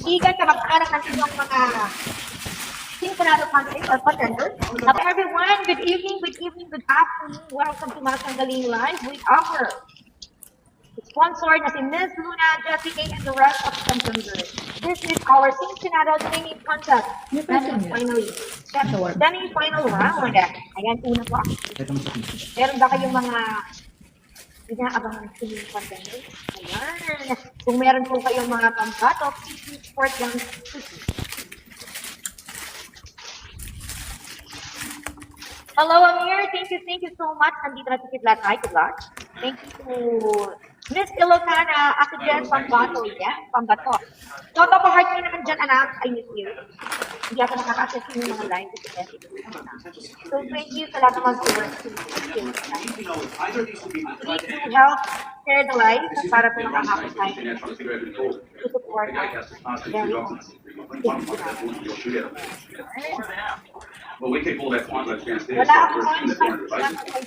Igan ka mag-anak ng inyong mga Sintonado content or contenders. Everyone, good evening, good afternoon. Welcome to Masanggaling Live with our sponsored na si Ms. Luna, Jessica, and the rest of the contenders. This is our Sintonado singing contest. Semi-final round. Ayan, una po. Meron ba kayong mga inaabangan singing contenders? Ayan. Kung meron po kayong mga pambato, please support them. Hello, Amir. Thank you so much. Nandito na si Kidlat. Hi, Kidlat. Thank you to Miss Ilocana. Ako dyan, pambato. Yeah, pambato. So, pa-heart nyo naman dyan, anak. I miss you. Hindi ako nakaka-access yung mga line. So, thank you sa lahat ng mag-work. Please help share the live para po makahapos tayo to support us. Very much. Well, we can pull that one chance. Wala akong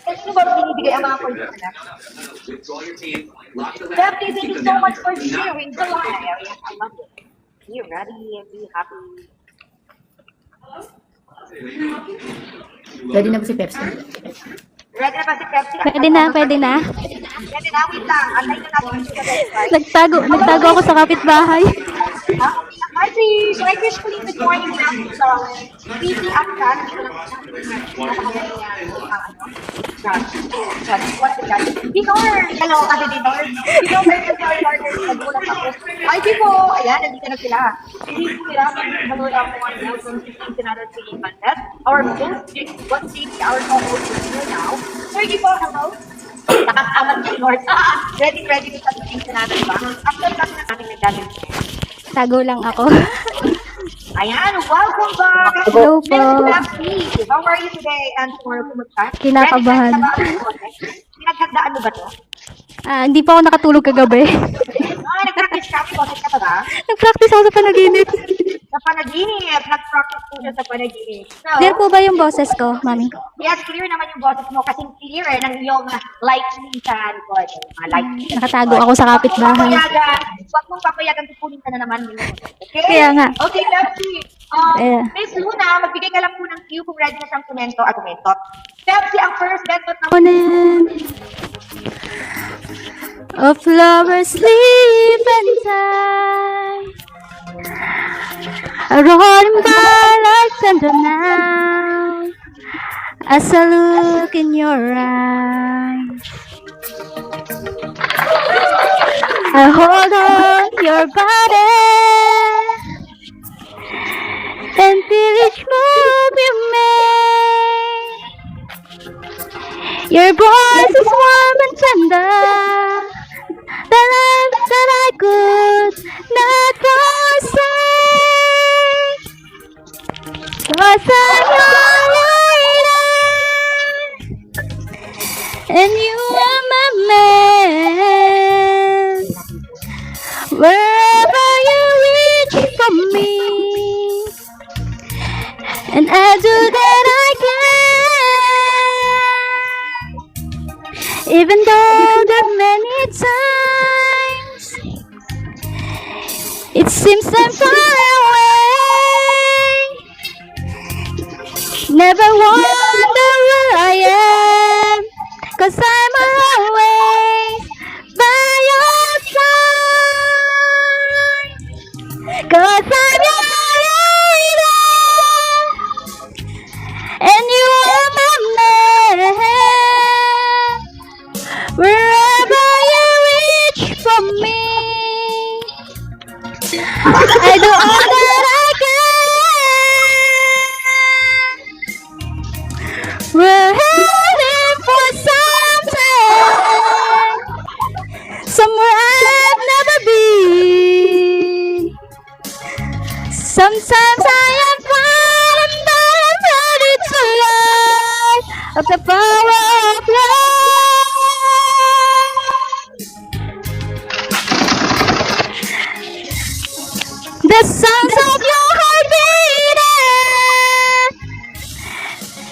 Sino ba binibigay ang mga points na? Deputy, thank you so much for sharing the live. I love it. Be ready and be happy. Ready na ba si Pepsi? Ready na ba si Pepsi? Pwede na. Ready na, wait lang. Antay na natin. Nagtago ako sa kapitbahay. Hi, Trish. Hi, Trish. Good morning. PC at Kat. Dinor! Hello, Ate Dinor. Dinor, nagulat ako. Ay, di po. Ayan, nandito na sila. Hindi po nila manood ako from 16 to another singing contest. Our host, what city our co-host is here now. Sir, di po, hello. Nakakamat niya, Lord. Ready to sa 16 to another ba? After that na natin nagdadal. Tago lang ako. Ayan, welcome back! Hello po. How are you today? And tomorrow kumusta? Kinakabahan. Pinaghandaan mo ba to? Hindi pa ako nakatulog kagabi. Nag-practice ka? Practice ka ba ba? Nag-practice ako sa panaginip. Sa panaginip. Nag-practice po siya sa panaginip. So, Clear po ba yung boses ko, mami? yes, clear naman yung boses mo kasi clear ng iyong lightning sa record. Nakatago ako sa kapitbahay. Huwag mong papayagan, tupunin ka na naman. Okay? Kaya nga. Okay, Pepsi. Eh. Miss Luna, magbigay ka lang po ng cue kung ready na siyang argumento. Pepsi, ang first bentot na A flower sleep inside, a roaring by like thunder night, as I look in your eyes, I hold on your body and feel each move you make. Your voice is warm and tender, the love that I could not forsake. 'Cause I'm your lady, and you are my man. Wherever you reach from me, and I do that I can. Even though there are many times it seems I'm far away, never wonder where I am, 'cause I'm always by your side. 'Cause I'm your lady, and you are my man. Wherever you reach from me, I do all that I can. We're heading for something, somewhere I've never been. Sometimes I am fine and I am ready to learn of the power of love. The sounds of your heart beating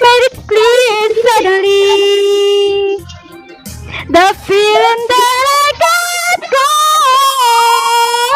made it clear suddenly. The feeling that I got gone.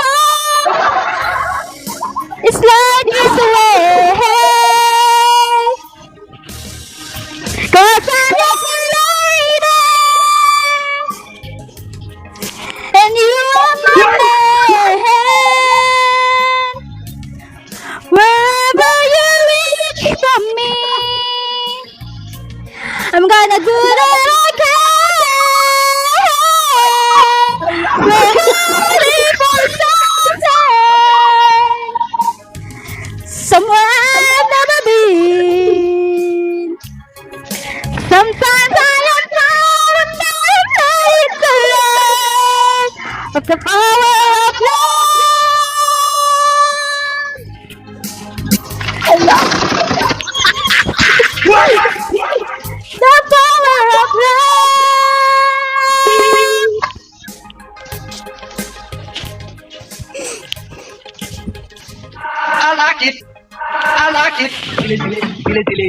like it. I like it. Dili,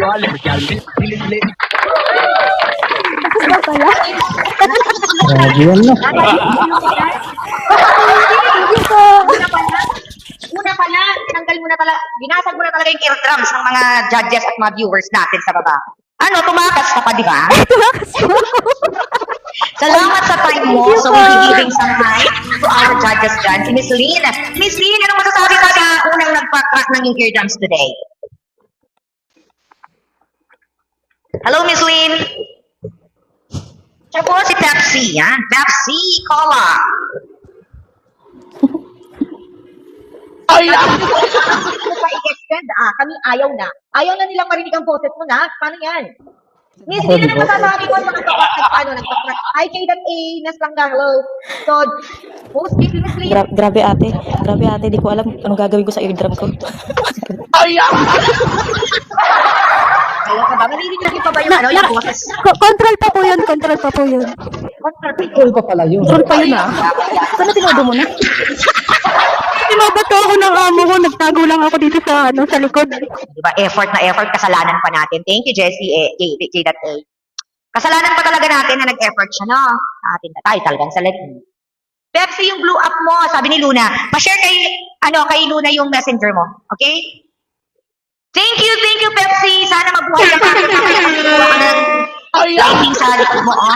oh, dili. Tapos ba pala? Grabe yan na. Hindi po. Una pa lang, tinanggal mo na talaga, binasag mo na talaga yung eardrums ng mga judges at mga viewers natin sa baba. Ano, tumakas ka pa, di ba? Tumakas po ako. Salamat sa time mo. Thank you So, po. we'll be giving some time to our judges dyan. Si Miss Lynn. Miss Lynn, anong masasabi mo sa unang nagpa-crack ng yung eardrums today? Hello, Miss Lynn. Siya po si Pepsi, yan. Pepsi Cola. Ay, Kung pa i-extend, kami ayaw na. Ayaw na nilang marinig ang boses mo na. Paano yan? Miss Lynn, ano masasabi mo sa nagpa-crack? Hi, K.A. Naslangga, hello. So, post Miss Lynn. Grabe ate, di ko alam anong gagawin ko sa eardrum ko. ay, Ayaw ka ba? Maririnig pa ba yung boses? Control pa po yun. Control pa po yun. Cool pa pala yun. Control pa yun ah. Sana tinodo mo na? Tinobato ako ng amo ko. Nagtago lang ako dito sa sa likod. Diba? Effort na effort, kasalanan pa natin. Thank you, Jessie, J.A. Kasalanan pa talaga natin na nag-effort siya, no? Atin na tayo talagang sa lagi. Pepsi, yung blue up mo, sabi ni Luna. Pa-share kay Luna yung messenger mo. Okay? Thank you, Pepsi. Sana mabuhay ka pa. Lighting sa likod mo, oh.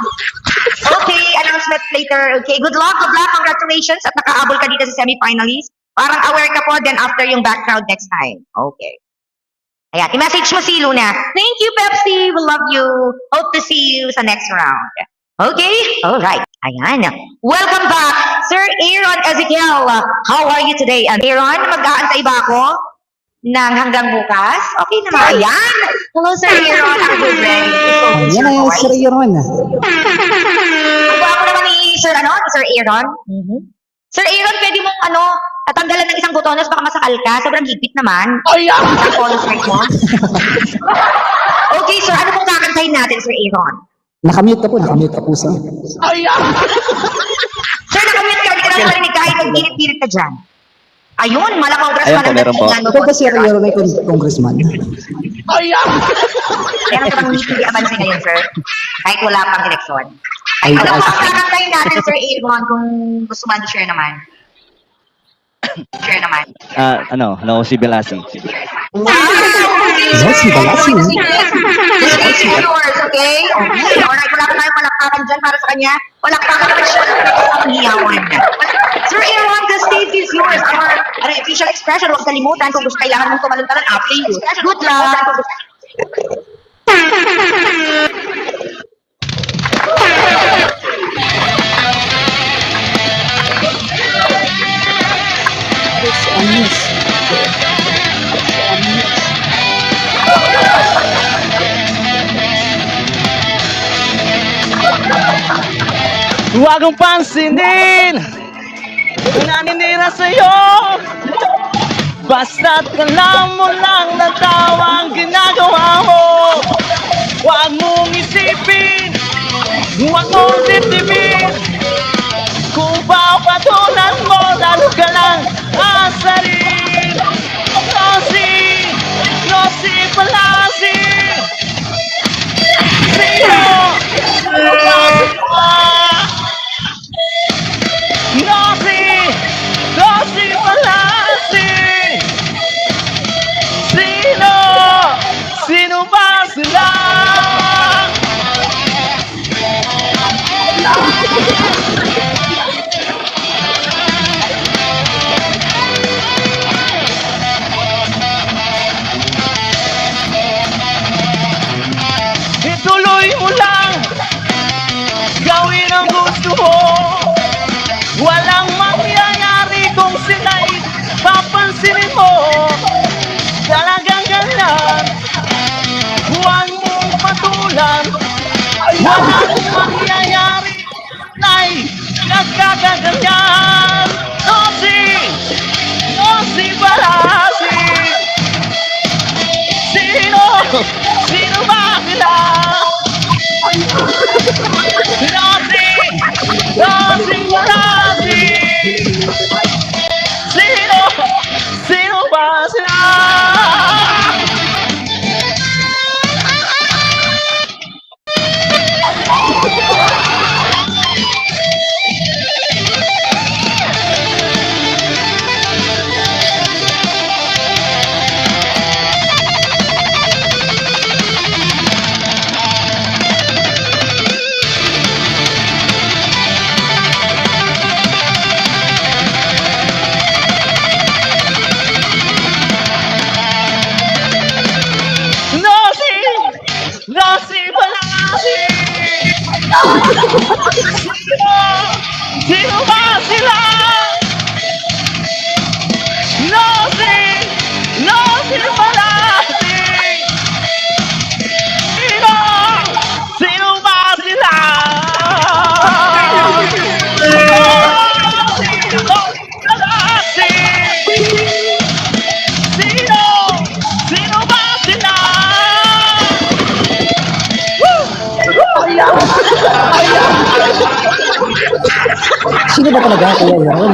Okay, announcement later. Okay, good luck. Congratulations. At nakaabol ka dito sa semi-finalist. Parang aware ka po, then after yung background next time. Okay. Ayan, i-message mo si Luna. Thank you, Pepsi. We love you. Hope to see you sa next round. Okay? Alright. Ayan. Welcome back, Sir Aaron Ezekiel. How are you today? Aaron, mag-aantay ba ako ng hanggang bukas? Okay naman. Ayan. Hello, Sir Aaron. Are you ready? Yan na yung Sir Aaron. Ang gwapo naman ni Sir Aaron. Sir Aaron, pwede mong tatanggalan ng isang botones baka masakal ka. Sobrang higpit naman. Isang bonus right mo. Okay, sir. Ano pong kakantahin natin, Sir Aaron? Nakamute ka po sir. Sir, nakamute ka. Hindi ka naman marinig kahit nagbirit-birit ka dyan. Ayun, malakaw Ayun po, meron po. Ito ba Sir Aaron ay congressman? Meron ka bang meeting di abansin ngayon, sir? Kahit wala pang eleksyon. Ay, Ano ay, pong kakantahin natin, Sir Aaron, kung gusto mo share naman? No, si Belasi. Yes, si Balasi. The stage is yours, okay? Okay, alright. Wala pa tayong palakpakan dyan para sa kanya. Palakpakan naman siya ang hiyawan. Sir Aaron, the stage is yours. Our official expression, huwag kalimutan kung gusto kailangan mong tumalon-talon, up to you. Good luck! Huwag mong pansinin naninira sa'yo. Basta't alam mo lang na tawa ang ginagawa mo. Huwag mong isipin, huwag mong dibdibin. Kung papatulan mo, lalo ka lang asarin. Nosy Palasi. Sino? Nosy Palasi. Sino ba sila? Ituloy mo lang, gawin ang gusto mo. Walang mangyayari kung sila'y papansinin mo. Talagang ganyan, huwag mong patulan. Walang mangyayari ay nagkakaganyan. Nosy Balasi. Sino ba sila? Nosy Balasi. Sino ba sila? talaga, Kuya Aaron?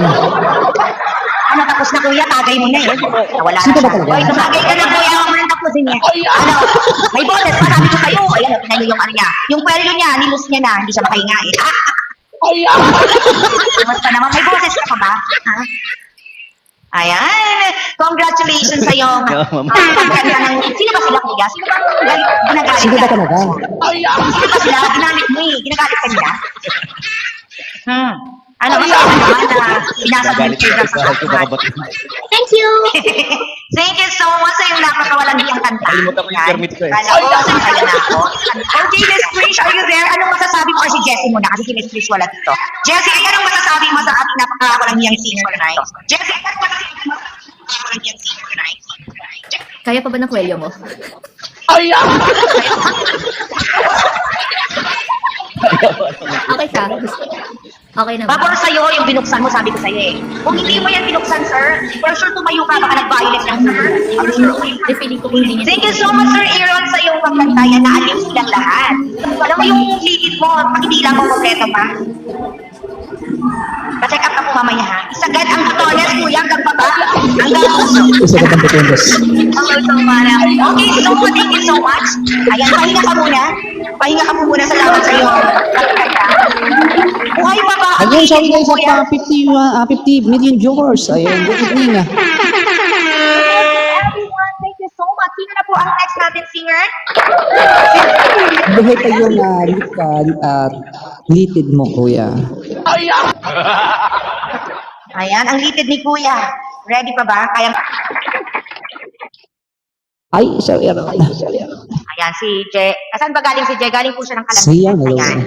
Ano, tapos na kuya, tagay mo na eh. Wala na Sino ba siya. talaga? Hoy, tumagay ka na kuya, ako na tapusin niya. Ano, may boses, marami ko kayo. Ayan, tingnan niyo yung ano niya. Yung kwelyo niya, nilus niya na, hindi siya makahinga eh. Basta naman, may boses ka pa ba? Ha? Ayan, congratulations sa iyong pagkanta ng... Sino ba sila kuya? Sino ba ginagalit Sino ba ka? talaga? Sino ba sila? Ginamit mo eh. Ginagalit ka nila? Ano, masaya naman na pinasabit kayo sa sakmat. Thank you. Thank you so much sa yung napakawalang diyang kanta. Kalimutan ko yung permit ko eh. Kala ko, sasaya na ako. Okay, Miss Trish, are you there? Anong masasabi mo? Or si Jessie muna, kasi si Miss Trish wala dito. Jessie, anong masasabi mo sa ating napakawalang diyang singer tonight? Jessie, anong masasabi mo sa ating napakawalang diyang singer tonight? Kaya pa ba ng kwelyo mo? Okay ka? Okay naman. Pabor sa'yo yung binuksan mo, sabi ko sa'yo eh. Kung hindi mo yan binuksan, sir, for sure tumayo ka, baka nag-violate lang, sir. For sure. Feeling ko kung hindi niya. Thank you so much, Sir Aaron, sa iyong pagkantayan. Naaliw silang lahat. Alam mo yung lilit mo, pakibilang mo kompleto pa. Pa-check up ka po mamaya, ha? Isagad ang tutorials, kuya, hanggang baba. Hanggang puso. Isa ka ng Batundos. Okay, so thank you so much. Ayan, pahinga ka muna. Pahinga ka po muna. Salamat sa iyo. Buhay pa ba? Ayun, sabi Lilit nga mo, isa kuya? pa, 50 million viewers. Ayun, good evening. Everyone, thank you so much. Sino na po ang next natin singer? Buhay pa yung litid mo, Kuya. Ayan, ang litid ni kuya. Ready pa ba? Kaya... Ay, Sir Aaron. Ayan, si Je. Saan ba galing si Je? Galing po siya ng Kalamit. Siya, hello. Ayan.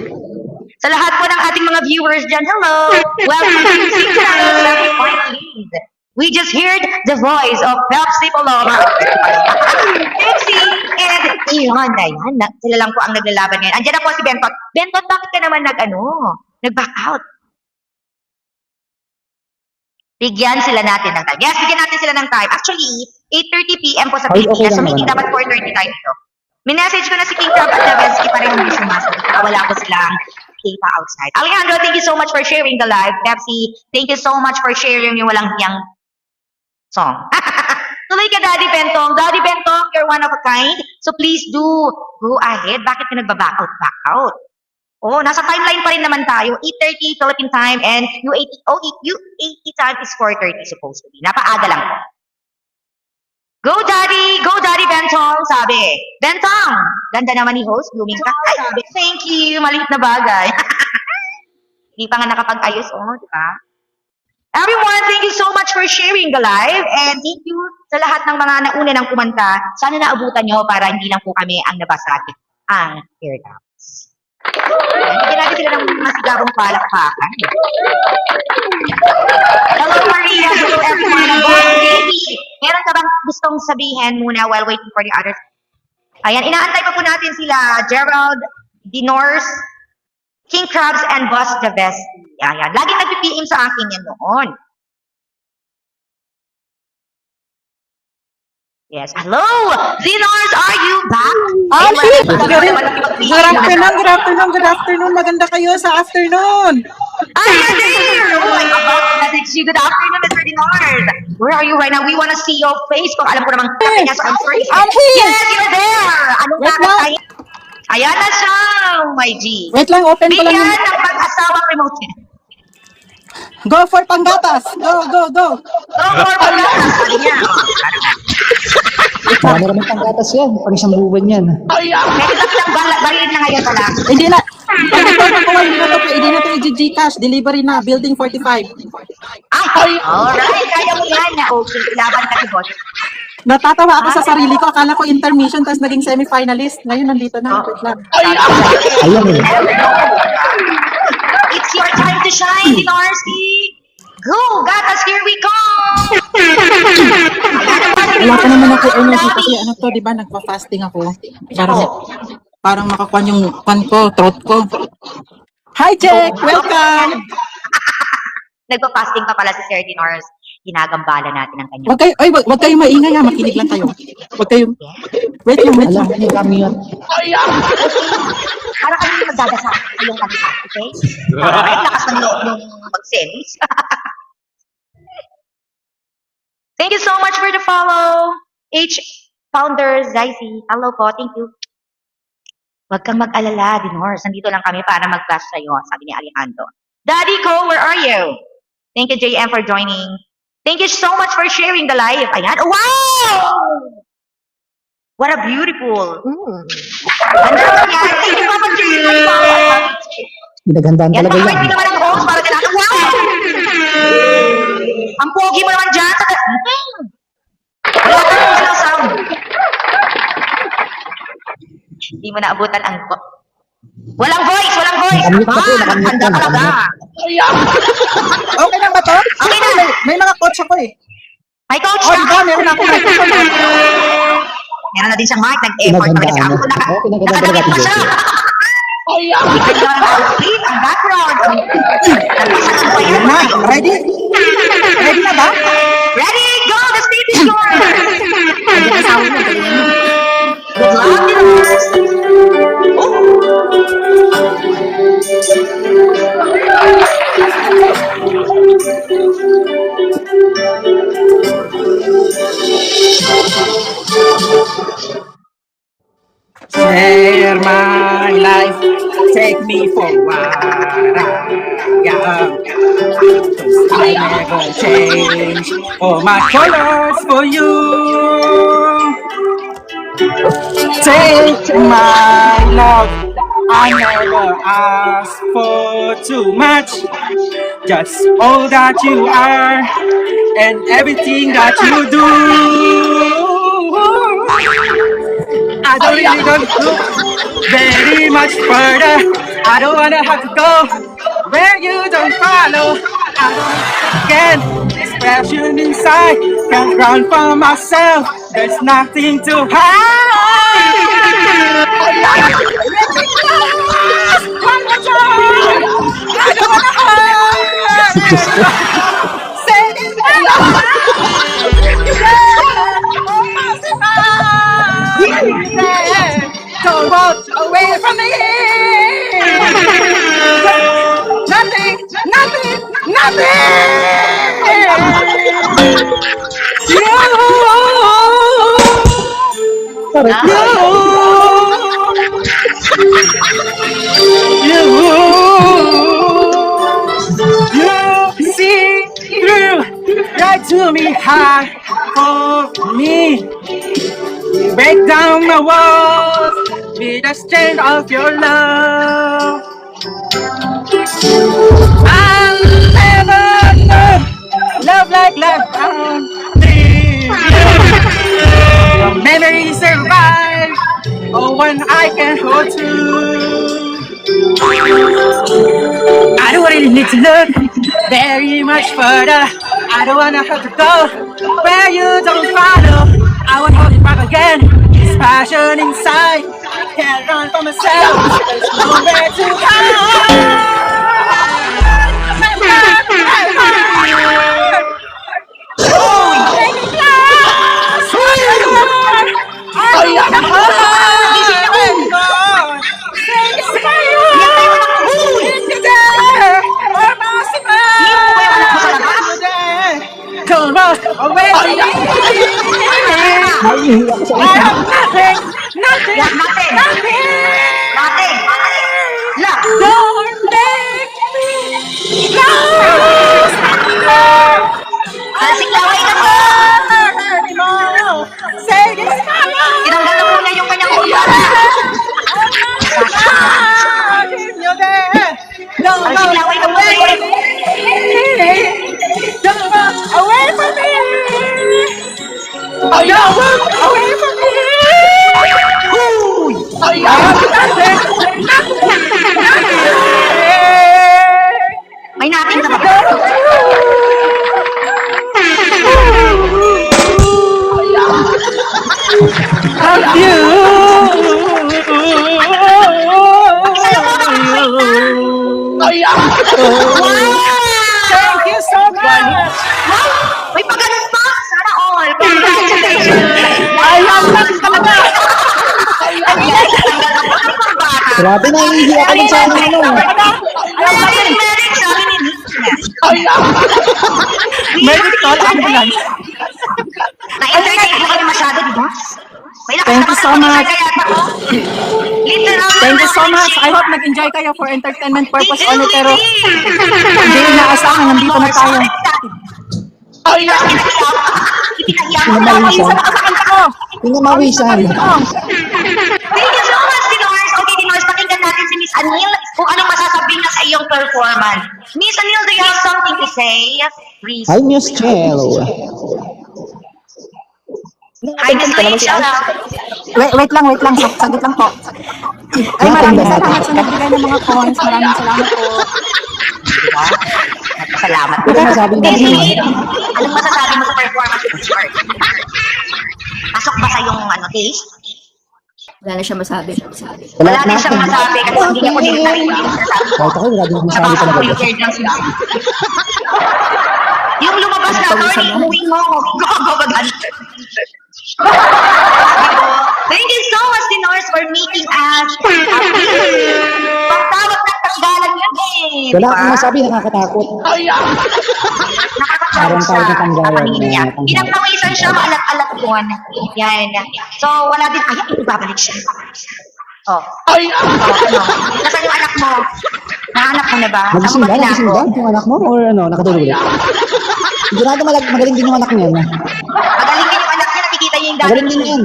Sa lahat po ng ating mga viewers dyan, hello! Welcome to Sing Channel Level Finally. We just heard the voice of Pepsi Paloma. Pepsi and Ion. Ayan, sila lang po ang naglalaban ngayon. Andiyan na po si Bentot. Bentot, bakit ka naman nag-back out? Bigyan sila natin ng time. Yes, bigyan natin sila ng time. Actually, 8:30 p.m. po sa Ay, okay Pilipinas. So, lang meeting naman. dapat 4:30 tayo dito. Minessage ko na si King Crab at Navelsky para hindi sumasagot. Wala ko silang data outside. Alejandro, thank you so much for sharing the live. Pepsi, thank you so much for sharing yung walang hiyang song. Tuloy ka, Daddy Bentong. Daddy Bentong, you're one of a kind. So please do go ahead. Bakit ka nagba-back out? Back out. Oh, nasa timeline pa rin naman tayo. 8:30 Philippine time and UAE time is 4:30 supposed to be. Napaaga lang po. Go Daddy Bentong, sabi. Bentong, ganda naman ni host, blooming ka. Ay, sabi, thank you, maliit na bagay. Hindi pa nga nakapag-ayos, di ba? Everyone, thank you so much for sharing the live and thank you sa lahat ng mga nauna ng kumanta. Sana naabutan nyo para hindi lang po kami ang nabasag ang eardrops. Bigyan natin sila ng masigabong palakpakan. Hello Maria, hello everyone. Boss baby, meron ka bang gustong sabihin muna while waiting for the others? Ayan, inaantay pa po natin sila Gerald, Dinors, King Crabs, and Boss the Best. Ayan, laging nag-PM sa akin yan noon. Yes, hello! Dinors, are you back? Good afternoon. Maganda kayo sa afternoon. You're there! Oh my God, message you. Good afternoon, Mr. Dinors. Where are you right now? We want to see your face. Kung alam ko namang kami niya, so I'm sorry. I'm here. Yes, you're there! Anong Wait lang. kakatayin? Ayan na siya, my G. Wait lang, open ko lang Bigyan yung... ng pag-asawang remote. Go for panggatas. Go. Go for pag-asawang. Sabi niya. Marami naman pang gatas yan. Pang isang buwan yan. Medyo dakilang baril na ngayon pala. Hindi na. Hindi na to i-Gcash. Delivery na. Building 45. Alright, kaya mo yan. Okay, laban ka si boss. Natatawa ako sa sarili ko. Akala ko intermission tapos naging semi-finalist. Ngayon nandito na. Wait lang. Ayan eh. It's your time to shine, Dinarski. Go, gatas, here we come. Wala pa naman ako energy kasi ano to, di ba? Nagpa-fasting ako. Parang makakuha yung throat ko. Hi, Jack! Welcome! Nagpa-fasting pa pala si Sir Dinars. ginagambala natin ang kanyang... Wag kayo maingay ha, makinig lang kayo. Wag kayo, wait lang. Alam ko yung kami yun. Para kami magdadasa sa iyong kanta, okay? Para lakas ng loob ng mag-series. Thank you so much for the follow. H. Founder Zaisi. Hello po, thank you. Huwag kang mag-alala, Dinors. Nandito lang kami para mag-flash sa'yo, sabi ni Alejandro. Daddy Ko, where are you? Thank you, JM, for joining. Thank you so much for sharing the live. Ayan. Wow! What a beautiful. Ganda naman yan. Thank you, Papa J. Pinaghandaan Yan, talaga baka yan. hindi naman ang host para kailangan. Wow! Ang pogi mo naman dyan. Wala ka naman ang sound. Hindi mo naabutan ang... Walang voice! Walang voice! Nakamute na po, nakamute Handa na, talaga. Okay lang ba to? Okay na. May mga coach ako eh. May coach Oh, ka. di ba? Meron ako microphone. Meron na din siyang mic. Nag-effort talaga siya. Pinaghandaan. Oo, pinaghandaan Nakadamit talaga pa si siya. Tignan nyo ang outfit, ang background. Nagpasalan pa yan. Na, ready? Ready na ba? Ready? Go! The stage is yours! Good luck, viewers! Share my life, take me for what I am. I never change all my colors for you. Take my love, I never ask for too much. Just all that you are and everything that you do. I don't really don't look very much further. I don't wanna have to go where you don't follow. I don't get expression inside. Can't run from myself. There's nothing to hide. Let me close one more time. I don't wanna hide. Say this loud. Don't walk away from me. Nothing, nothing, nothing. You see through right to me, high for me. Break down the walls with the strength of your love. I'll never know love like found you. Your memories survive, oh, one I can hold to. I don't really need to look very much further. I don't wanna have to go where you don't follow. I want to hold it back again. This passion inside, I can't run from myself. There's nowhere to hide. Take me close, sweetheart. I wanna hold you. Say it's for you. In the day, or don't run away from me. I have nothing, nothing, Nothing. nothing. Nothing. Look. Don't make me lose Nasiklaway na po. anymore. Say this fire. Tinanggal na po niya yung kanyang ulo. If you're there, don't Ang go siklaway na po away niya. from me. Don't go away from me. Don't go away from me. I have nothing, nothing, nothing. May natin ka ba? Of you. Thank you so much. May Grabe na, hindi ako dun sa ano. Medic, sabi ni Nick. Medical ambulance. Na-entertain ko kayo masyado, di ba? May Thank you so much. Literal. Thank you so much. I hope nag-enjoy kayo for entertainment purpose only, pero hindi inaasahan, nandito na tayo. Pinamawisan. Pinamawisan. Thank you so much, Dinors. Okay, Dinors, pakinggan natin si Miss Anil kung anong masasabi niya sa iyong performance. Miss Anil, do you have something to say? Please. Hi, Miss Chelo. Hi, Miss Rachel. Wait lang. Saglit lang po. Ay, maraming salamat sa nagbigay ng mga coins. Maraming salamat po. Diba? Salamat. Ano masabi niya? Anong masasabi mo sa performance ni Miss Art? Pasok ba sa iyong taste? Wala na siya masabi. Wala din siyang masabi kasi hindi niya po din narinig yung sinasabi ko. Kahit ako, wala din masabi Nabasa talaga. ko yung third lang sinasabi. Yung lumabas na attorney, umuwi mo. Gagawagagan. Thank you so much, Dinors, for making us happy. Pagtawag ng tanggalan yan eh. Wala akong masabi, nakakatakot. Meron tayo ng tanggalan niya. na tanggalan. Pinagpawisan siya, maalat-alat yun. Yan. So, wala din, ay, ibabalik siya. Oh. Nasaan yung anak mo? Naanak mo na ba? Nagising ba? Nagising ba? Yung anak mo? Or ano, nakatulog ulit? Sigurado magaling din yung anak niya. Magaling din yung anak niya, nakikita niya yung dati. Magaling din yan.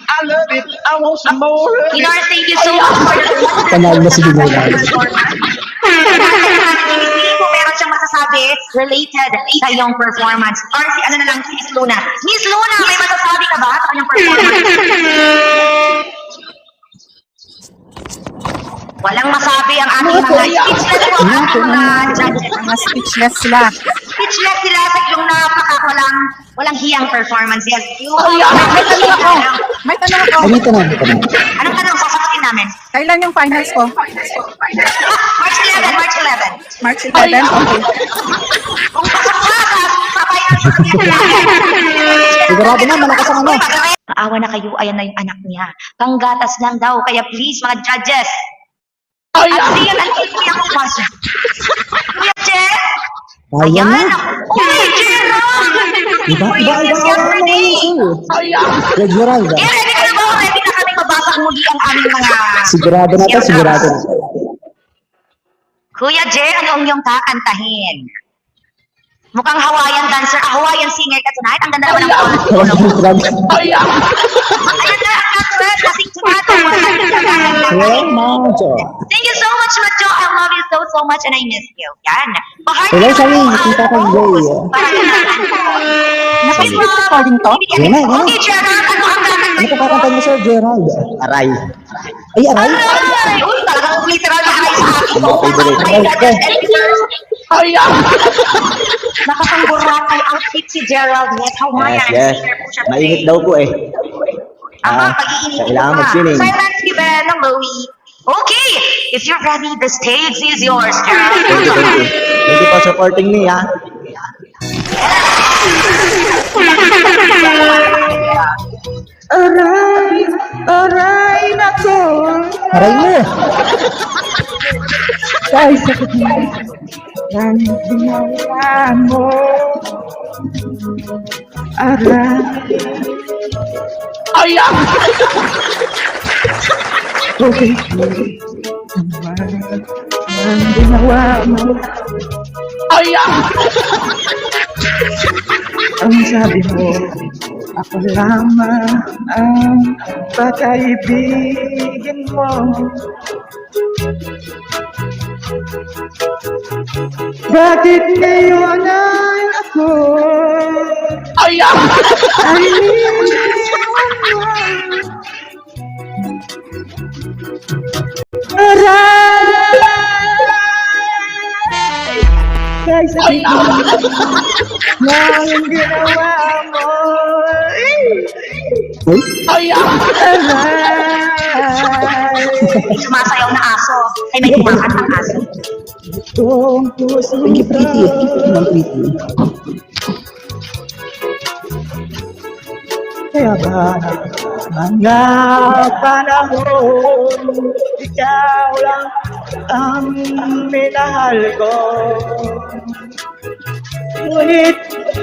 I love it, I want some more. Dinors, thank you so much for the Panalo na si Dinors. Kung meron siyang masasabi related sa iyong performance. Or si ano na lang, si Miss Luna. Miss Luna, may masasabi ka ba sa kanyang performance? Walang masabi ang ating mga speechless po, ang ating mga judges. Mga speechless sila. Speechless sila sa iyong walang hiyang performance. Yes, you May tanong ako. Ay, may tanong. Anong tanong? Sasagutin namin. Kailan yung finals ko? March 11, March 11. March 11? Okay. Kung pasok ka, papayan sa Sigurado na, malakas ang ano. Naawa na kayo, ayan na yung anak niya. Panggatas lang daw, kaya please, mga judges. At siyan, ang kuya ko pasok. Kuya Jeff? Ayan na. Kuya Gerald! Iba naman yung Red Geralda. Eh, ready ka na ba? Ready na kami mabasag muli ang aming mga... Sigurado na to, sigurado na. Kuya Jay, ano ang iyong kakantahin? Mukhang Hawaiian dancer, Hawaiian singer ka tonight. Ang ganda naman ng Ayan na, ang natural, kasing tomato. Thank you so much, Macho. I love you so much and I miss you. Yan. Hello, Sally. Kita ka, Jay. Naka-speed recording to? Yan na, yan na. Okay, Gerald, ano ang Ano kakantahin? ka kakanta mo, Sir Gerald? Aray. Ay, aray. Ay, uy, talagang literal na aray sa akin. Mga favorite. Nakapanggura kay outfit si Gerald. Yes, Hawaiian. Yes. Singer po siya Mainit today. daw po eh. Pag-iinit kailangan pa. mag-swimming. Silence, Given, ng Louie. Okay, if you're ready, the stage is yours, Gerald. Thank you. Thank you for supporting me, ha. Aray nako. Aray mo. Ay, sakit mo. Yan ginawa mo. Aray. Ay, okay. Ang ginawa mo. Ay, ang sabi mo, ako lamang ang pagkaibigin mo. Bakit ngayon ay ako ay aray sakit mo ang ginawa mo. Ay, Sumasayaw na aso. Ay, may kumakantang aso. thank you, pretty. Thank you, pretty. Kaya ba Mga panahon, ikaw lang ang minahal ko. Ngunit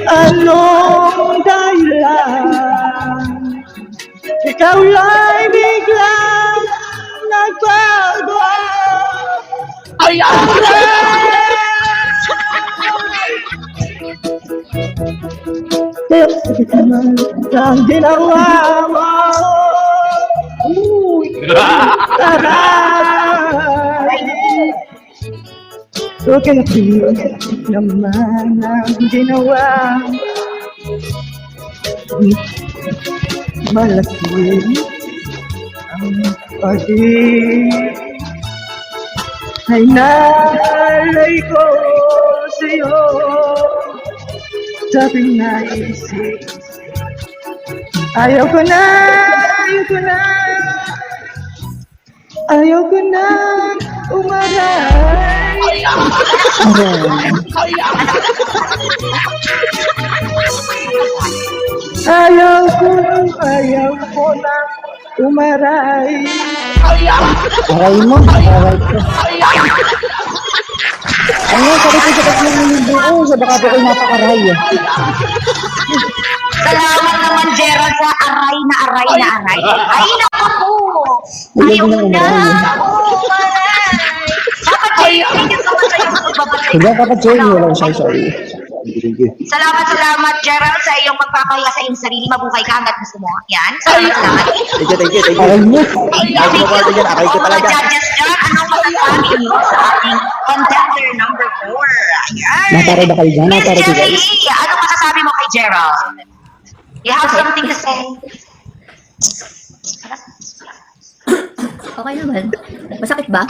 anong dahilan? Ikaw ay biglang nagbago. Kaya sakit naman ang ginawa mo. Aray! So kaya naman ang ginawa. Malaki ang pag-ibig ay nalay ko sa'yo. Sabing naisip, ayaw ko na, ayaw ko na umaray. Ayaw ko na umaray. Aray mo, aray ko. Ano, sabi ko sa tatlong minuto ko, sa baka po kayo napakaray. Salamat naman, Gerald, sa aray na aray na aray. Ay, naku po! Ayaw mo na umaray. Dapat, Jay, thank you so much sa iyong pagbabalik. Hindi, dapat Jay, wala ko sorry. Salamat, Gerald, sa iyong pagpapahiya sa iyong sarili. Mabuhay ka hanggat gusto mo. Yan, salamat. Thank you. Aray mo. Ayaw mo ba yan? Aray ko Mga talaga. judges dyan, anong masasabi niyo sa ating contender number 4? Ayan. Nataro ba kayo dyan? Miss Nataro ko Jelly, guys. anong masasabi mo kay Gerald? You have something to say? Okay naman. Masakit ba?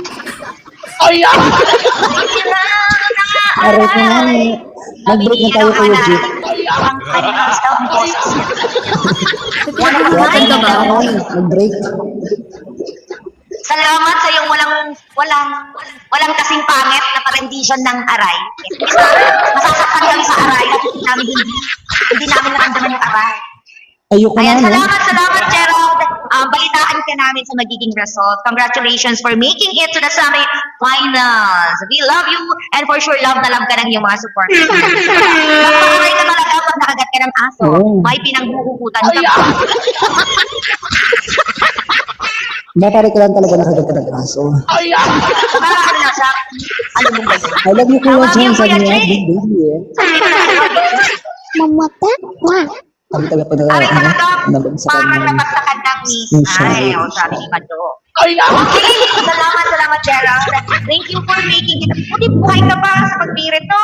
Aray ko nga eh. Nag-break na tayo kayo, Jeep. Ang kanilang sound boses. Kaya ka ba? Aray, nag-break. Salamat sa iyong walang kasing pangit na rendition ng aray. Masasaktan kami sa aray at hindi namin naramdaman yung aray. Ayoko na, Ayan, no? salamat, Gerald. Balitaan ka namin sa magiging result. Congratulations for making it to the summit finals. We love you, and for sure, love na love ka ng iyong mga supporters. Napakaray ka talaga pag nakagat ka ng aso. Oo. May pinanghuhugutan ka. Mapare ko lang talaga nakaganda ng aso. Parang na siya. Ano mo ba yun? I love you, Kuya Love you, Jen. Sabi Kuya niya, Jen. big baby eh. Sabi talaga pa Ari talaga, nalog sa parang kanya. napagtakad ng miss. Minsan. Ay, sabi ni Mado. Okay, salamat, Gerald. Thank you for making it. Buti buhay ka pa sa pagpirit, no?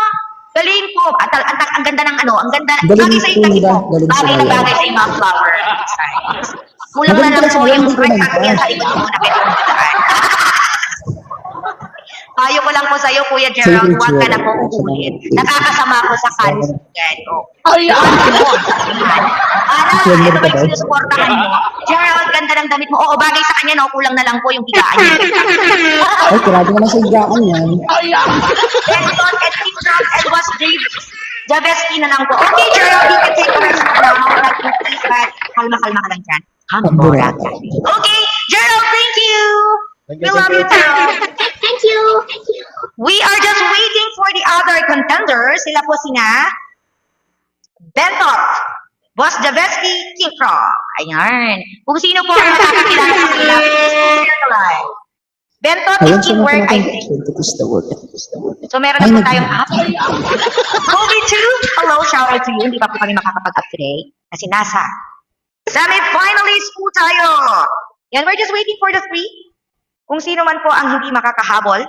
Galing po. At ang ganda ng ang ganda. Galing Bagay sa po iyo nila, mo. galing Bagay na sila. bagay sa iyo, mga flower. Kulang na Magaling lang pala po sila, yung hindi ko red nanta. hat yan sa likod mo na pwede mong daan. Payo ko lang po sa iyo, Kuya Gerald, huwag ka na po uulit. Nakakasama ko sa kalusugan. Para ito ba yung sinusuportahan mo? Gerald, ganda ng damit mo. Oo, bagay sa kanya, no? Kulang na lang po yung higaan niya. Ay, grabe naman sa higaan yan. Benton and Tikram and was David. Javeski na lang po. Okay, Gerald, you can take a rest now. Kalma ka lang dyan. Hamburg. Okay, Gerald, thank you. We love you too. Thank you. We are just waiting for the other contenders. Sila po sina Benton, Boss Javeski, King Frog. Ayan. Kung sino po ang makakakilala sa kanila, please Benton Ayun, and Teamwork, I sumasagot think. natin. Ito is the word. So meron na po tayong app. Kobe 2, hello, shout out to you. Hindi pa po kami makakapag-up today kasi nasa semi-finalist po tayo. Yan, we're just waiting for the 3. Kung sino man po ang hindi makakahabol,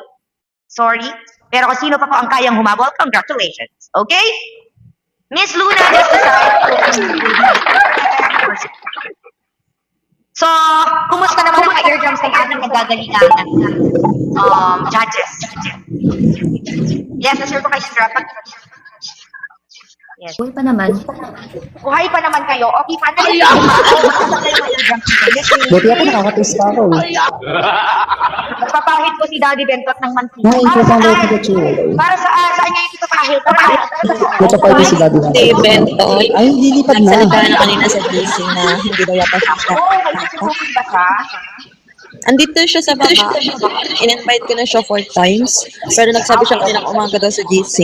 sorry. Pero kung sino pa po ang kayang humabol, congratulations. Okay? Miss Luna, just decide. So, kumusta naman ang eardrums ng ating nagagalingan judges? Yes, na-share ko kay Sandra. Yes. Uy pa naman. Buhay pa naman kayo. Okay, paano yun? Buti ako nakaka-taste pa ako eh. Nagpapahit ko si Daddy Bentot ng mantika. Na-intro sa loob ko siya. Para saan niya yung ipapahit? Nagpapahit si Daddy na. Si Bento, Ay, lilipad na. nagsalita na kanina sa GC na hindi daw yata siya. Oo, may susukin ba siya? Andito siya sa baba. In-invite ko na siya 4 times. Pero nagsabi siya kaninang umaga daw sa GC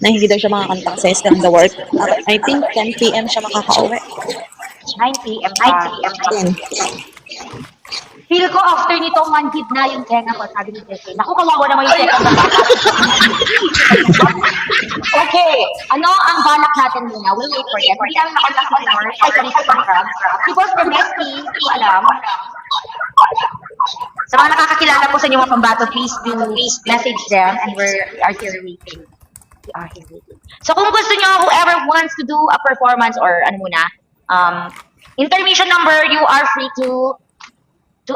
na hindi daw siya makakanta kasi still on the work. I think 10 p.m. siya makaka-uwi. 9 p.m. 9 p.m. 10. Feel ko after nitong manhid na yung tenga ko, sabi ni Jesse. Naku, kawawa naman yung tenga ko. Okay, ano ang balak natin muna? We'll wait for them. Hindi namin nakontak si Timor. Ay, sorry, si Pangkrab. Si Boss Promesti, hindi ko alam. Sa mga nakakakilala po sa inyo mga pambato, please do message them and we are here waiting. We are here waiting. So kung gusto nyo, whoever wants to do a performance or ano muna, intermission number, you are free to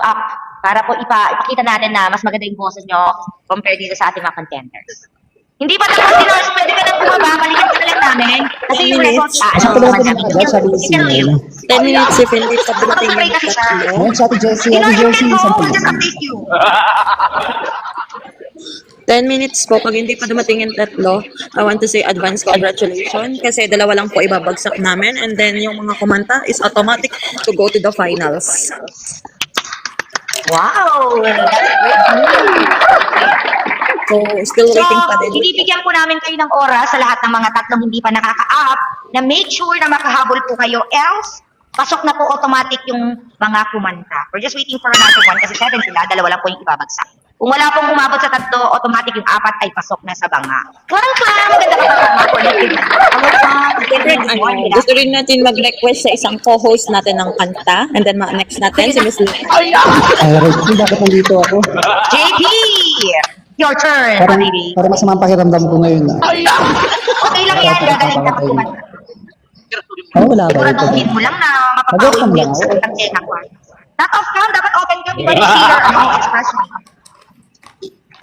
up para po ipakita natin na mas maganda yung boses nyo compared dito sa ating mga contenders. Hindi pa tapos din, so pwede ka nang bumaba, balikan ka lang namin. Kasi yung results, Sa pala naman agad, sabi ni Simon. 10 minutes if hindi pa dumating Mag-pray yung kasi siya. tatlo. Ngayon sa Ate Jessie, You know, Ate you Jessie, can go, sample we'll just lang. update you. 10 minutes po. Pag hindi pa dumating yung tatlo, I want to say advance congratulations kasi dalawa lang po ibabagsak namin and then yung mga kumanta is automatic to go to the finals. Wow! That's great news. So, still So, waiting pa din. binibigyan po namin kayo ng oras sa lahat ng mga tatlong hindi pa nakaka-up na make sure na makahabol po kayo, else pasok na po automatic yung mga kumanta. We're just waiting for another one kasi 7 sila, dalawa lang po yung ibabagsak. Kung wala pong umabot sa tatlo, automatic yung 4 ay pasok na sa banga. Welcome! Maganda ka ba? Gusto rin natin mag-request sa isang co-host natin ng kanta and then next natin si Miss Lynn. Ay, Reggie, bakit nandito ako? JP! Your turn, Parang, baby. parang masamang pakiramdam ko ngayon na. Okay lang yan, gagaling ka kumanta. Oh, wala ba ito? Siguraduhin mo lang na Mag-off mapapawin mo lang yung ako. sagot ng tenga ko. Not off cam, dapat open cam. Iba yung clear expression.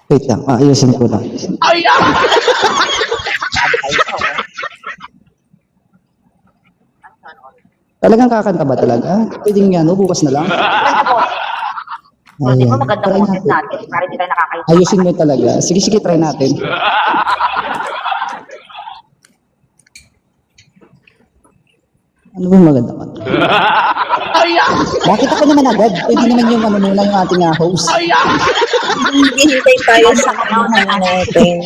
Wait lang, ayusin ko lang. Talagang kakanta ba talaga? Pwedeng yan, bukas na lang. So, di ba Ayan, maganda try boses natin. natin? Para di tayo nakakayo. Ayusin mo talaga. Sige, sige, try natin. Ano ba maganda ka? Bakit ako naman agad? Pwede naman yung ano muna yung ating host. Hihintay tayo sa mga natin.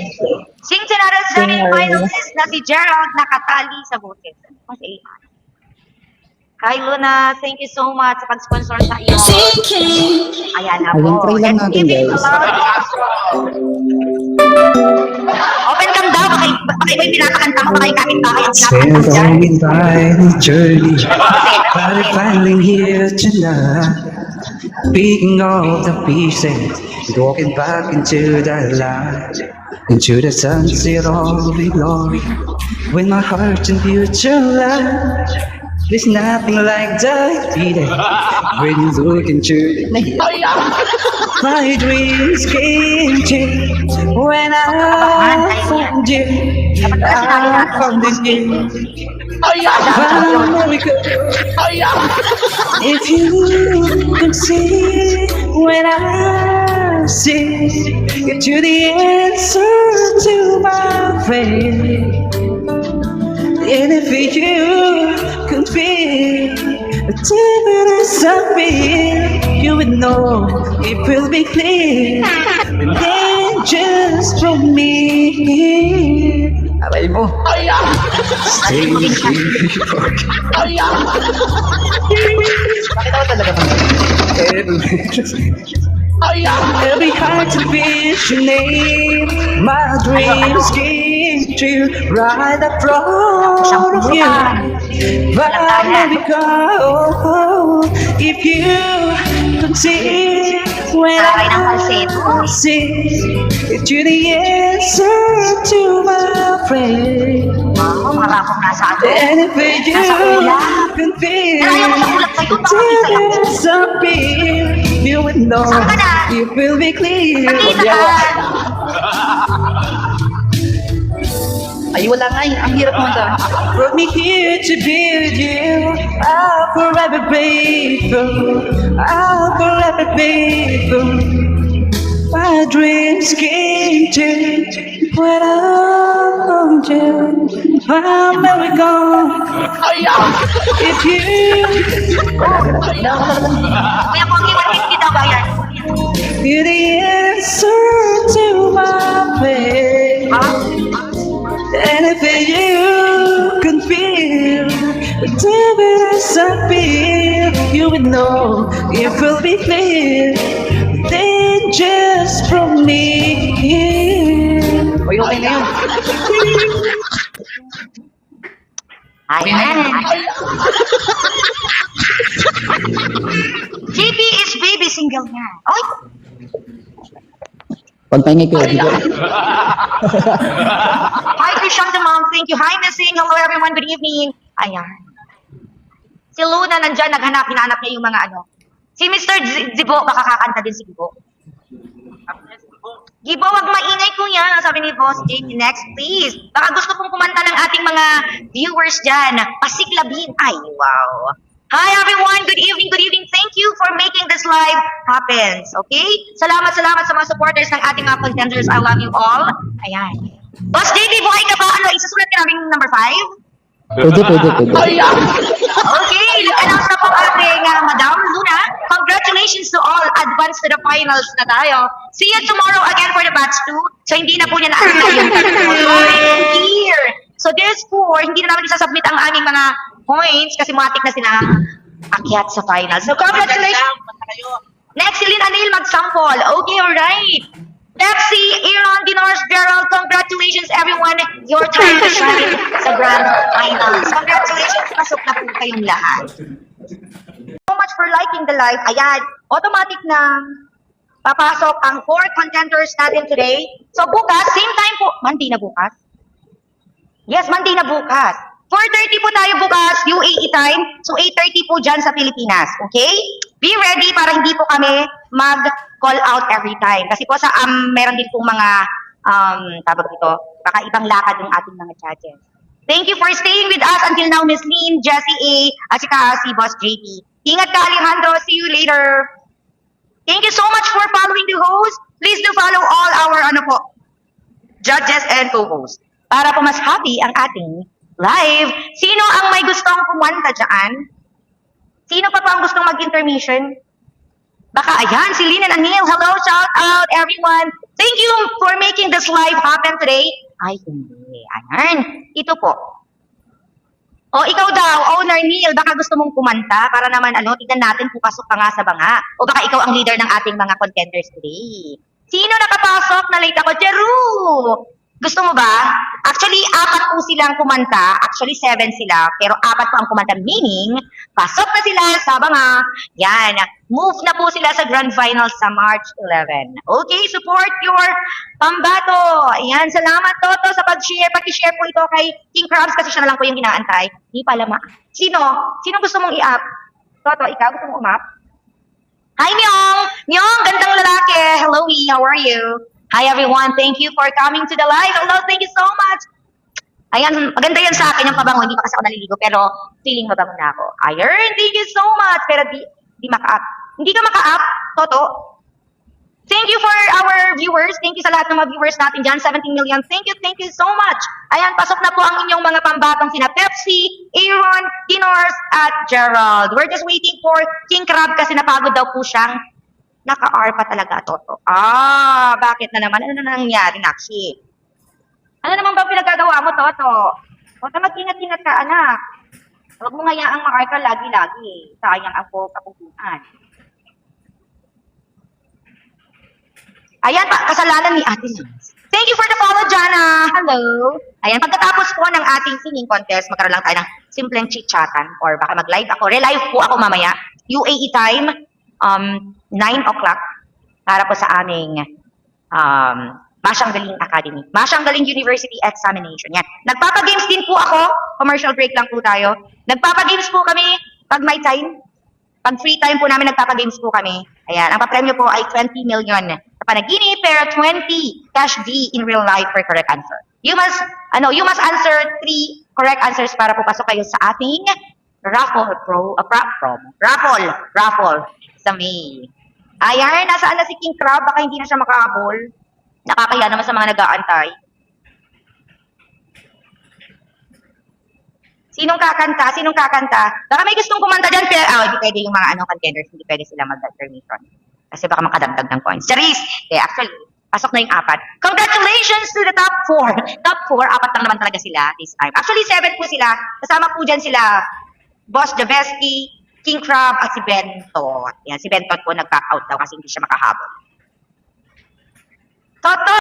Sing General semi-finalist na si Gerald nakatali sa boses. Okay. Hi Luna, thank you so much sa pag-sponsor sa iyo. Ayan na Ayan, po. try lang Let's natin, give it guys. a loud open cam daw, baka iba yung pinapakanta mo, baka yung kapit-bahay ang pinapakanta mo dyan. Going by the journey, but I'm finally here tonight. Picking all the pieces, walking back into the light, into the sunset of the glory. When my heart and future light, there's nothing like that feeling when you look into the my dreams came true when I found you. I found this new America. If you could see when I see into the answer to my prayer. And if you could feel the difference I feel, you would know it will be clear. And then just from me. Aray mo. Stay with me. Bakit ako talaga Every heart to be your name. My dreams came true right up front of you. But because if you could see when I see it's you the answer to my prayer. Wow, mga rapong nasa ano. And if you can feel the disappear, you would know it will be clear. Ay, wala nga eh. Ang hirap naman ta. Brought me here to be with you. I'll forever be faithful. I'll forever be faithful. My dreams came true when I found you. I'm never gone. If you Kuya Pogi, 150 daw ba yan? you're the answer to my pain. And if you can feel whatever I feel, you would know it will be clear. Then just from me. Uy, okay na yun. Ayan. JP is baby single niya. Oy! Pagpahingay ko, di ba? Hi, Christian the Mom. Thank you. Hi, Missing. Hello, everyone. Good evening. Ayan. Si Luna nandyan, hinanap niya yung mga ano. Si Mr. Zibo, baka kakanta din si Gibo. Gibo, wag maingay kuya. Sabi ni Boss JP, next please. Baka gusto pong kumanta ng ating mga viewers dyan. Pasiklabin. Ay, wow. Hi everyone, good evening, good evening. Thank you for making this live happen. Okay? Salamat sa mga supporters ng ating mga contenders. I love you all. Ayan. Boss JP, buhay ka ba? Ano, isusulat ka namin number 5? Pwede. Okay, nag-announce na po ating Madam Luna. Congratulations to all. Advance to the finals na tayo. See you tomorrow again for the batch 2. So, hindi na po niya na-apply yung here. So, there's 4. Hindi na namin isasubmit ang aming mga points kasi matik na sila akyat sa finals. So, congratulations. Next, si Lynn Anil mag-sample. Okay, alright. Pepsi, Aaron, Dinars, Gerald, congratulations everyone. Your time to shine sa grand finals. Congratulations, pasok na po kayong lahat. So much for liking the live. Ayan, automatic na papasok ang 4 contenders natin today. So bukas, same time po. Monday na bukas? Yes, Monday na bukas. 4:30 po tayo bukas, UAE time. So 8:30 po dyan sa Pilipinas. Okay? Be ready para hindi po kami mag-call out every time. Kasi po sa meron din pong mga tawag dito, baka ibang lakad ng ating mga judges. Thank you for staying with us until now, Miss Lynn, Jessie A, at saka si Boss JP. Ingat ka, Alejandro. See you later. Thank you so much for following the host. Please do follow all our judges and co-hosts para po mas happy ang ating live. Sino ang may gustong kumanta dyan? Sino pa ang gustong mag-intermission? Baka ayan, si Lynn and Anil. Hello, shout out everyone. Thank you for making this live happen today. Ay, hindi. Ayan. Ito po. O, ikaw daw, owner Neil, baka gusto mong kumanta para naman, tignan natin pupasok ka nga sa banga. O baka ikaw ang leader ng ating mga contenders today. Sino nakapasok? Na-late ako. Jeru! Gusto mo ba? Actually, 4 po silang kumanta. Actually, 7 sila. Pero 4 po ang kumanta. Meaning, pasok na sila sa banga. Yan. Move na po sila sa Grand Finals sa March 11. Okay, support your pambato. Yan. Salamat, Toto, sa pag-share. Pag-share po ito kay King Krabs kasi siya na lang po yung inaantay. Di pala Sino? Sino gusto mong i-up? Toto, ikaw gusto mong umap? Hi, Myong! Myong, gandang lalaki. Hello, how are you? Hi everyone, thank you for coming to the live. Hello, thank you so much. Ayan, maganda yan sa akin yung pabango. Hindi pa kasi ako naliligo, pero feeling mabango na ako. Ayun, thank you so much. Pero di maka-up. Hindi ka maka-up, Toto. Thank you for our viewers. Thank you sa lahat ng mga viewers natin dyan. 17 million. Thank you so much. Ayan, pasok na po ang inyong mga pambatong sina Pepsi, Aaron, Dinars, at Gerald. We're just waiting for King Crab kasi napagod daw po siyang naka-R pa talaga, Toto. Bakit na naman? Ano na nangyari, Nakshi? Ano naman ba pinagagawa mo, Toto? Toto, mag-ingat-ingat ka, anak. Huwag mo ngayaang ma-R ka lagi-lagi. Sayang ang kapupuan. Ayan, kasalanan ni Ate Lance. Thank you for the follow, Jana. Hello. Ayan, pagkatapos po ng ating singing contest, magkaroon lang tayo ng simpleng chit-chatan or baka mag-live ako. Relive po ako mamaya. UAE time. 9 o'clock para po sa aming Masyang Galing Academy. Masyang Galing University Examination. Yan. Nagpapagames din po ako. Commercial break lang po tayo. Nagpapagames po kami pag may time. Pag free time po namin, nagpapagames po kami. Ayan. Ang papremyo po ay 20 million sa panaginip, pero 20 cash D in real life for correct answer. You must answer 3 correct answers para pupasok kayo sa ating raffle sa May. Ayan, nasaan na si King Crab? Baka hindi na siya makahabol. Nakakaya naman sa mga nag-aantay. Sinong kakanta? Baka may gustong kumanta dyan, pero hindi pwede yung mga contenders, hindi pwede sila mag-permission. Kasi baka makadagdag ng coins. Charis! Actually, pasok na yung 4. Congratulations to the top 4. Top 4, 4 lang naman talaga sila this time. Actually, 7 po sila. Kasama po dyan sila, Boss Javeski, King Crab, at si Bentot. Yan, si Bentot po nag-back out daw kasi hindi siya makahabol. Toto!